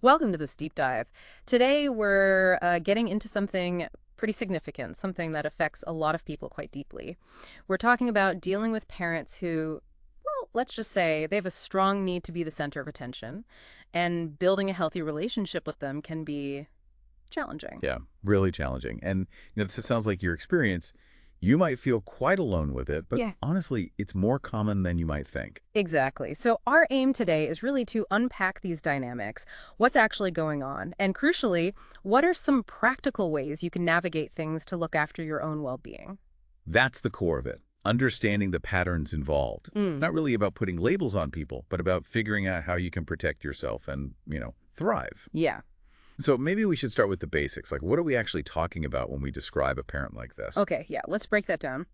Welcome to this deep dive. Today, we're getting into something pretty significant, something that affects a lot of people quite deeply. We're talking about dealing with parents who, well, let's just say they have a strong need to be the center of attention, and building a healthy relationship with them can be challenging. Yeah, really challenging. And this sounds like your experience. You might feel quite alone with it, but Yeah. honestly, it's more common than you might think. Exactly. So our aim today is really to unpack these dynamics, what's actually going on, and crucially, what are some practical ways you can navigate things to look after your own well-being? That's the core of it. Understanding the patterns involved. Mm. Not really about putting labels on people, but about figuring out how you can protect yourself and, thrive. Yeah. So maybe we should start with the basics. Like, what are we actually talking about when we describe a parent like this? Okay, yeah, let's break that down.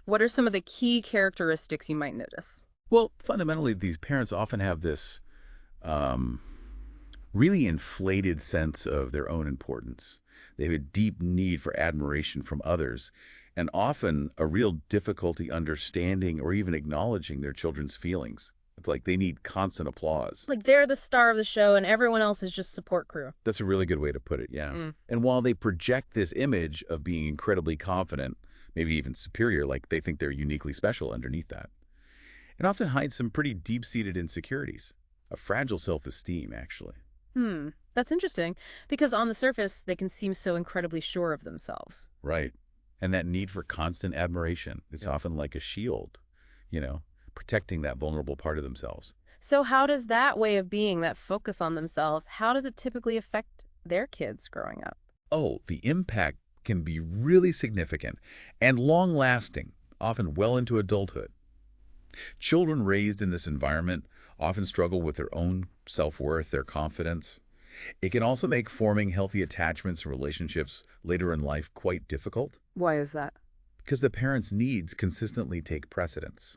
What are some of the key characteristics you might notice? Well, fundamentally, these parents often have this um, really inflated sense of their own importance. They have a deep need for admiration from others, and often a real difficulty understanding or even acknowledging their children's feelings. It's like they need constant applause. Like they're the star of the show and everyone else is just support crew. That's a really good way to put it, yeah. Mm. And while they project this image of being incredibly confident, maybe even superior, like they think they're uniquely special underneath that, it often hides some pretty deep-seated insecurities, a fragile self-esteem, actually. That's interesting because on the surface, they can seem so incredibly sure of themselves. Right. And that need for constant admiration is often like a shield, you know, protecting that vulnerable part of themselves. So how does that way of being, that focus on themselves, how does it typically affect their kids growing up? Oh, the impact can be really significant and long-lasting, often well into adulthood. Children raised in this environment often struggle with their own self-worth, their confidence. It can also make forming healthy attachments and relationships later in life quite difficult Why is that? because the parent's needs consistently take precedence.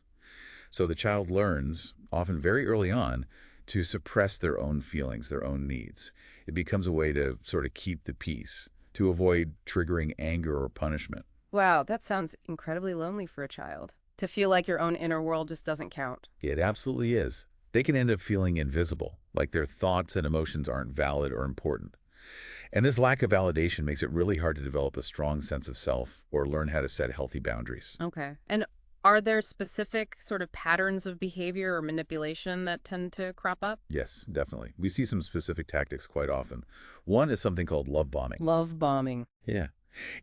So the child learns, often very early on, to suppress their own feelings, their own needs. It becomes a way to sort of keep the peace, to avoid triggering anger or punishment. Wow, that sounds incredibly lonely for a child. To feel like your own inner world just doesn't count. It absolutely is. They can end up feeling invisible, like their thoughts and emotions aren't valid or important. And this lack of validation makes it really hard to develop a strong sense of self or learn how to set healthy boundaries. Okay. And are there specific sort of patterns of behavior or manipulation that tend to crop up? Yes, definitely. We see some specific tactics quite often. One is something called love bombing. Love bombing. Yeah.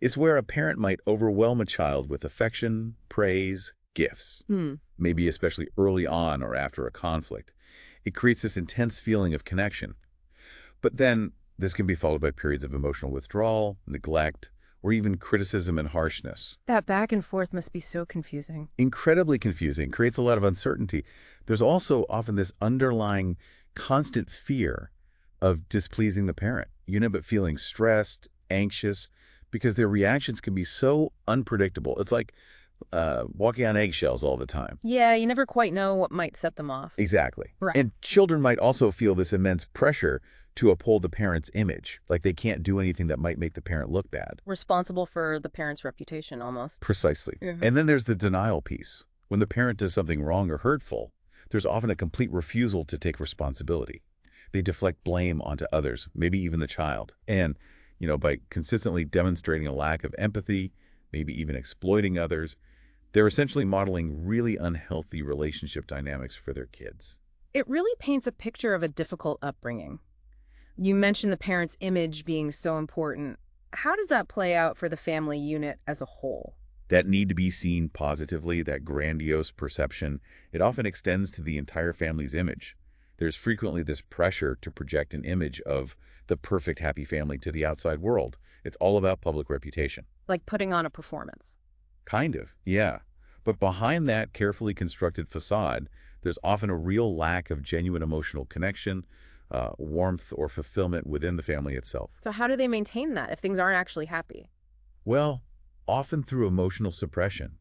It's where a parent might overwhelm a child with affection, praise, gifts, Hmm. maybe especially early on or after a conflict. It creates this intense feeling of connection. But then this can be followed by periods of emotional withdrawal, neglect, or even criticism and harshness. That back and forth must be so confusing. Incredibly confusing, creates a lot of uncertainty. There's also often this underlying constant fear of displeasing the parent. You end up feeling stressed, anxious, because their reactions can be so unpredictable. It's like walking on eggshells all the time. Yeah, you never quite know what might set them off. Exactly. Right. And children might also feel this immense pressure to uphold the parent's image, like they can't do anything that might make the parent look bad. Responsible for the parent's reputation almost. Precisely. Mhm. And then there's the denial piece. When the parent does something wrong or hurtful, there's often a complete refusal to take responsibility. They deflect blame onto others, maybe even the child. And, by consistently demonstrating a lack of empathy, maybe even exploiting others, they're essentially modeling really unhealthy relationship dynamics for their kids. It really paints a picture of a difficult upbringing. You mentioned the parent's image being so important. How does that play out for the family unit as a whole? That need to be seen positively, that grandiose perception, it often extends to the entire family's image. There's frequently this pressure to project an image of the perfect happy family to the outside world. It's all about public reputation. Like putting on a performance. Kind of, yeah. But behind that carefully constructed facade, there's often a real lack of genuine emotional connection, warmth, or fulfillment within the family itself. So how do they maintain that if things aren't actually happy? Well, often through emotional suppression.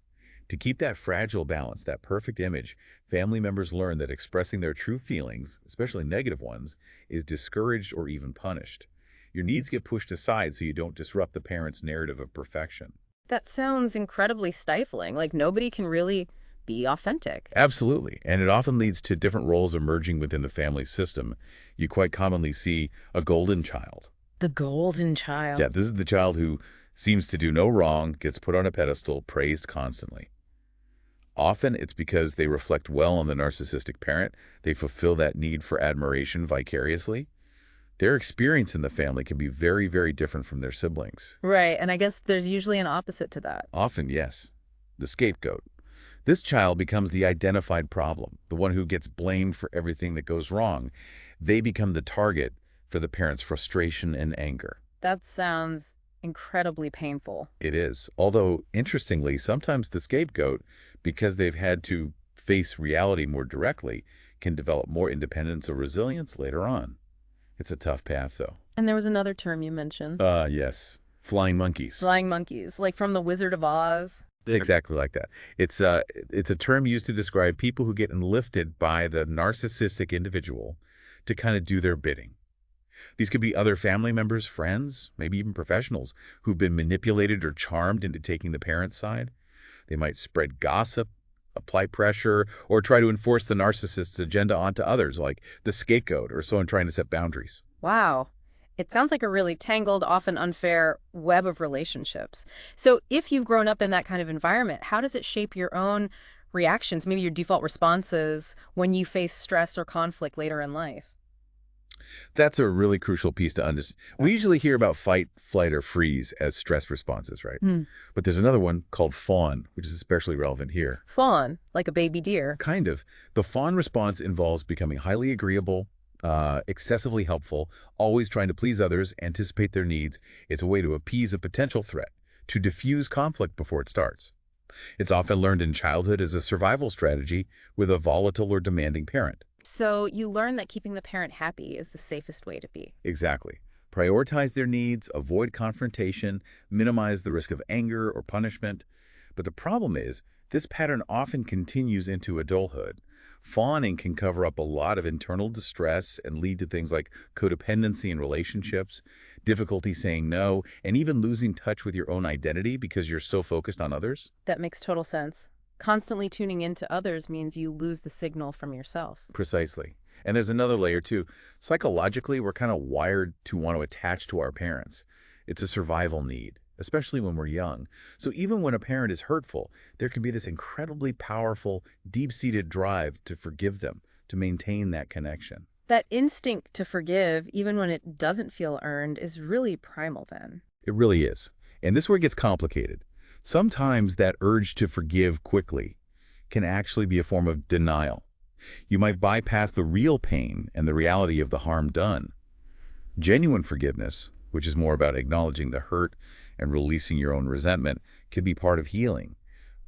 To keep that fragile balance, that perfect image, family members learn that expressing their true feelings, especially negative ones, is discouraged or even punished. Your needs get pushed aside so you don't disrupt the parent's narrative of perfection. That sounds incredibly stifling. Like nobody can really be authentic. Absolutely. And it often leads to different roles emerging within the family system. You quite commonly see a golden child. The golden Yeah, child. this is the child who seems to do no wrong, gets put on a pedestal, praised constantly. Often it's because they reflect well on the narcissistic parent. They fulfill that need for admiration vicariously. Their experience in the family can be very, very different from their siblings. Right, and I guess there's usually an opposite to that. Often, yes. The scapegoat. This child becomes the identified problem, the one who gets blamed for everything that goes wrong. They become the target for the parent's frustration and anger. That sounds incredibly painful. It is. Although, interestingly, sometimes the scapegoat, because they've had to face reality more directly, can develop more independence or resilience later on. It's a tough path, though. And there was another term you mentioned. Yes. Flying monkeys. Flying monkeys, like from The Wizard of Oz. It's exactly like that. It's a term used to describe people who get enlifted by the narcissistic individual to kind of do their bidding. These could be other family members, friends, maybe even professionals who've been manipulated or charmed into taking the parent's side. They might spread gossip, apply pressure, or try to enforce the narcissist's agenda onto others, like the scapegoat or someone trying to set boundaries. Wow. It sounds like a really tangled, often unfair web of relationships. So if you've grown up in that kind of environment, how does it shape your own reactions, maybe your default responses when you face stress or conflict later in life? That's a really crucial piece to understand. We usually hear about fight, flight, or freeze as stress responses, right? Hmm. But there's another one called fawn, which is especially relevant here. Fawn, like a baby deer. Kind of. The fawn response involves becoming highly agreeable, excessively helpful, always trying to please others, anticipate their needs. It's a way to appease a potential threat, to diffuse conflict before it starts. It's often learned in childhood as a survival strategy with a volatile or demanding parent. So you learn that keeping the parent happy is the safest way to be. Exactly. Prioritize their needs, avoid confrontation, minimize the risk of anger or punishment. But the problem is, this pattern often continues into adulthood. Fawning can cover up a lot of internal distress and lead to things like codependency in relationships, difficulty saying no, and even losing touch with your own identity because you're so focused on others. That makes total sense. Constantly tuning into others means you lose the signal from yourself. Precisely. And there's another layer too. Psychologically, we're kind of wired to want to attach to our parents. It's a survival need, especially when we're young. So even when a parent is hurtful, there can be this incredibly powerful, deep-seated drive to forgive them, to maintain that connection. That instinct to forgive, even when it doesn't feel earned, is really primal then. It really is. And this is where it gets complicated. Sometimes that urge to forgive quickly can actually be a form of denial. You might bypass the real pain and the reality of the harm done. Genuine forgiveness, which is more about acknowledging the hurt and releasing your own resentment, can be part of healing.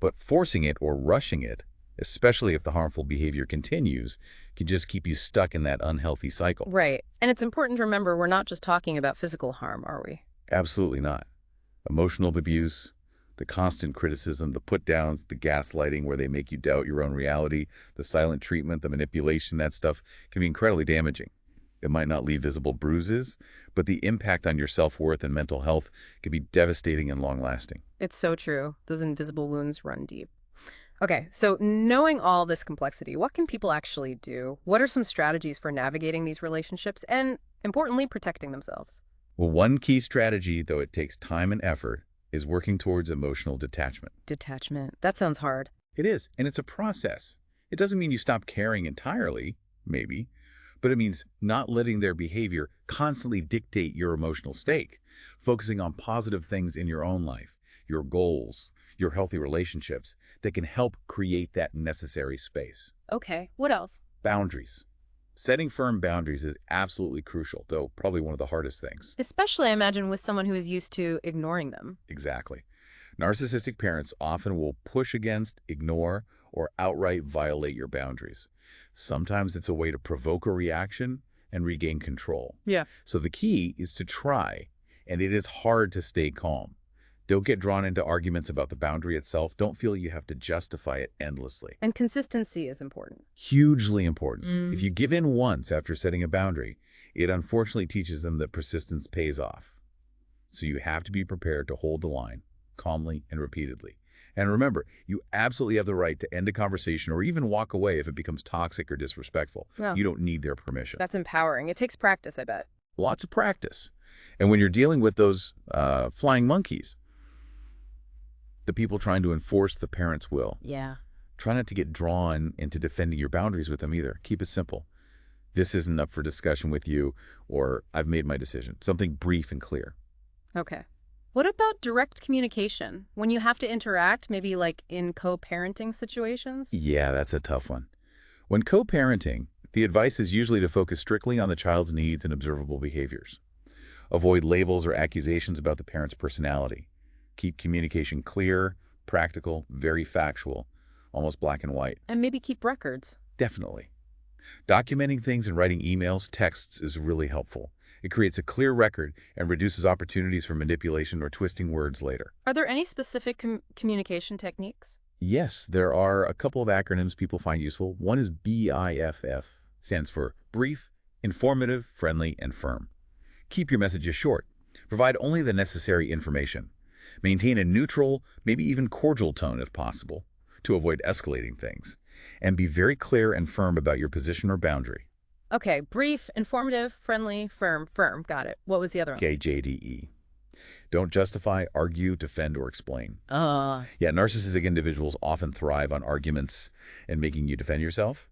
But forcing it or rushing it, especially if the harmful behavior continues, can just keep you stuck in that unhealthy cycle. Right. And it's important to remember we're not just talking about physical harm, are we? Absolutely not. Emotional abuse, the constant criticism, the put-downs, the gaslighting where they make you doubt your own reality, the silent treatment, the manipulation, that stuff can be incredibly damaging. It might not leave visible bruises, but the impact on your self-worth and mental health can be devastating and long-lasting. It's so true. Those invisible wounds run deep. Okay, so knowing all this complexity, what can people actually do? What are some strategies for navigating these relationships and, importantly, protecting themselves? Well, one key strategy, though it takes time and effort, is working towards emotional detachment. Detachment. That sounds hard. It is, and it's a process. It doesn't mean you stop caring entirely, maybe, but it means not letting their behavior constantly dictate your emotional state, focusing on positive things in your own life, your goals, your healthy relationships that can help create that necessary space. Okay, what else? Boundaries. Setting firm boundaries is absolutely crucial, though probably one of the hardest things. Especially, I imagine, with someone who is used to ignoring them. Exactly. Narcissistic parents often will push against, ignore, or outright violate your boundaries. Sometimes it's a way to provoke a reaction and regain control. Yeah. So the key is to try, and it is hard to stay calm. Don't get drawn into arguments about the boundary itself. Don't feel you have to justify it endlessly. And consistency is important. Hugely important. If you give in once after setting a boundary, it unfortunately teaches them that persistence pays off. So you have to be prepared to hold the line calmly and repeatedly. And remember, you absolutely have the right to end a conversation or even walk away if it becomes toxic or disrespectful. Well, You don't need their permission. that's empowering. It takes practice, I bet. Lots of practice. And when you're dealing with those flying monkeys, the people trying to enforce the parent's will, Yeah. try not to get drawn into defending your boundaries with them either. Keep it simple. This isn't up for discussion with you, or I've made my decision. Something brief and clear. Okay. What about direct communication? When you have to interact, maybe like in co-parenting situations? Yeah, that's a tough one. When co-parenting, the advice is usually to focus strictly on the child's needs and observable behaviors. Avoid labels or accusations about the parent's personality. Keep communication clear, practical, very factual, almost black and white. And maybe keep records. Definitely. Documenting things and writing emails, texts is really helpful. It creates a clear record and reduces opportunities for manipulation or twisting words later. Are there any specific communication techniques? Yes, there are a couple of acronyms people find useful. One is BIFF, stands for brief, informative, friendly, and firm. Keep your messages short. Provide only the necessary information. Maintain a neutral, maybe even cordial tone if possible, to avoid escalating things. And be very clear and firm about your position or boundary. Okay, brief, informative, friendly, firm, firm. Got it. What was the other one? KJDE. Don't justify, argue, defend, or explain. Uh, Yeah, narcissistic individuals often thrive on arguments and making you defend yourself.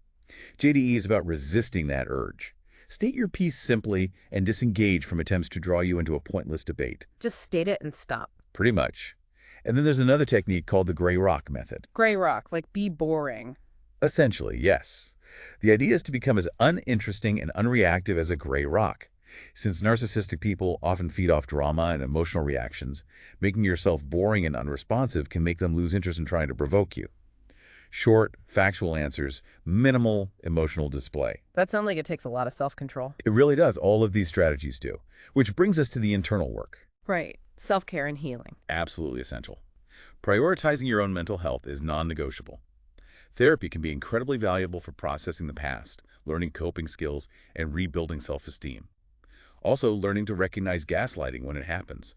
JDE is about resisting that urge. State your piece simply and disengage from attempts to draw you into a pointless debate. just state it and stop. Pretty much. And then there's another technique called the gray rock method. Gray rock, like be boring. Essentially, yes. The idea is to become as uninteresting and unreactive as a gray rock. Since narcissistic people often feed off drama and emotional reactions, making yourself boring and unresponsive can make them lose interest in trying to provoke you. Short, factual answers, minimal emotional display. That sounds like it takes a lot of self-control. It really does. All of these strategies do. Which brings us to the internal work. Right. Self-care and healing. Absolutely essential. Prioritizing your own mental health is non-negotiable. Therapy can be incredibly valuable for processing the past, learning coping skills, and rebuilding self-esteem. Also, learning to recognize gaslighting when it happens.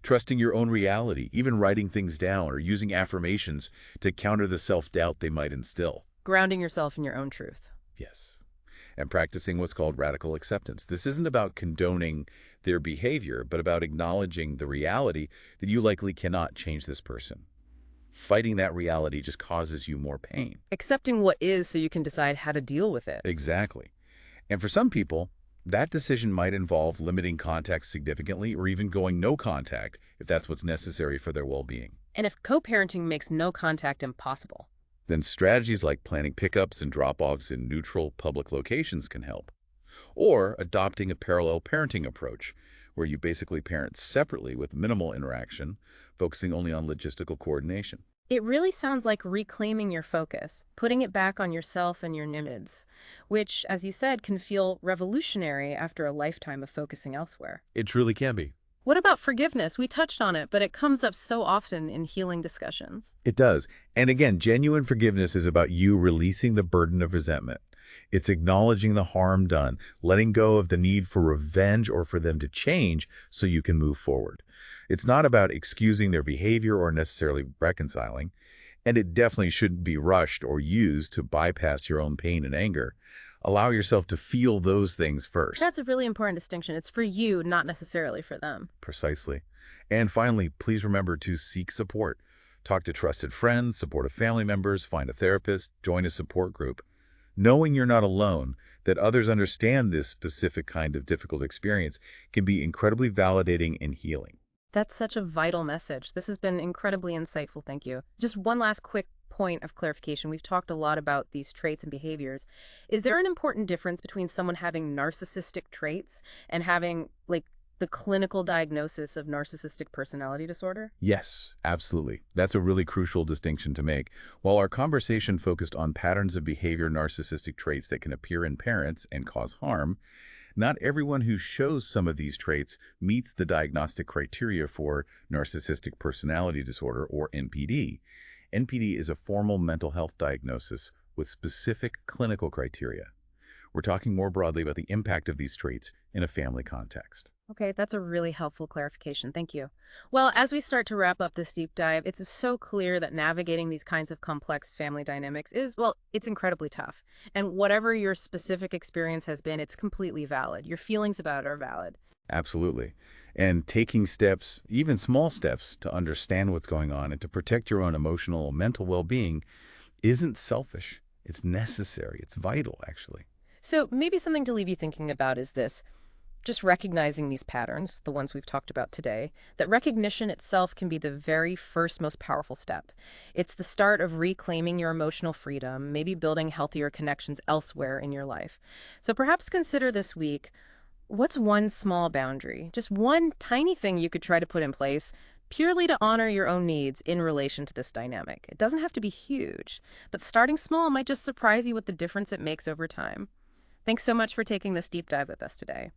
Trusting your own reality, even writing things down or using affirmations to counter the self-doubt they might instill. Grounding yourself in your own truth. Yes. And practicing what's called radical acceptance. This isn't about condoning their behavior, but about acknowledging the reality that you likely cannot change this person. Fighting that reality just causes you more pain. Accepting what is so you can decide how to deal with it. Exactly. And for some people, that decision might involve limiting contact significantly or even going no contact if that's what's necessary for their well-being. And if co-parenting makes no contact impossible. Then strategies like planning pickups and drop-offs in neutral public locations can help. Or adopting a parallel parenting approach, where you basically parent separately with minimal interaction, focusing only on logistical coordination. It really sounds like reclaiming your focus, putting it back on yourself and your needs, which, as you said, can feel revolutionary after a lifetime of focusing elsewhere. It truly can be. What about forgiveness? We touched on it, but it comes up so often in healing discussions. It does. And again, genuine forgiveness is about you releasing the burden of resentment. It's acknowledging the harm done, letting go of the need for revenge or for them to change so you can move forward. It's not about excusing their behavior or necessarily reconciling, and it definitely shouldn't be rushed or used to bypass your own pain and anger. Allow yourself to feel those things first. That's a really important distinction. It's for you, not necessarily for them. Precisely. And finally, please remember to seek support. Talk to trusted friends, supportive family members, find a therapist, join a support group. Knowing you're not alone, that others understand this specific kind of difficult experience can be incredibly validating and healing. That's such a vital message. This has been incredibly insightful. Thank you. Just one last quick point of clarification. We've talked a lot about these traits and behaviors. Is there an important difference between someone having narcissistic traits and having, like, the clinical diagnosis of narcissistic personality disorder? Yes, absolutely. That's a really crucial distinction to make. While our conversation focused on patterns of behavior narcissistic traits that can appear in parents and cause harm, not everyone who shows some of these traits meets the diagnostic criteria for narcissistic personality disorder, or NPD. NPD is a formal mental health diagnosis with specific clinical criteria. We're talking more broadly about the impact of these traits in a family context. Okay, that's a really helpful clarification. Thank you. Well, as we start to wrap up this deep dive, it's so clear that navigating these kinds of complex family dynamics is, well, it's incredibly tough. And whatever your specific experience has been, it's completely valid. Your feelings about it are valid. Absolutely. And taking steps, even small steps, to understand what's going on and to protect your own emotional and mental well-being isn't selfish. It's necessary. It's vital, actually. So maybe something to leave you thinking about is this. Just recognizing these patterns, the ones we've talked about today, that recognition itself can be the very first most powerful step. It's the start of reclaiming your emotional freedom, maybe building healthier connections elsewhere in your life. So perhaps consider this week, what's one small boundary, just one tiny thing you could try to put in place purely to honor your own needs in relation to this dynamic. It doesn't have to be huge, but starting small might just surprise you with the difference it makes over time. Thanks so much for taking this deep dive with us today.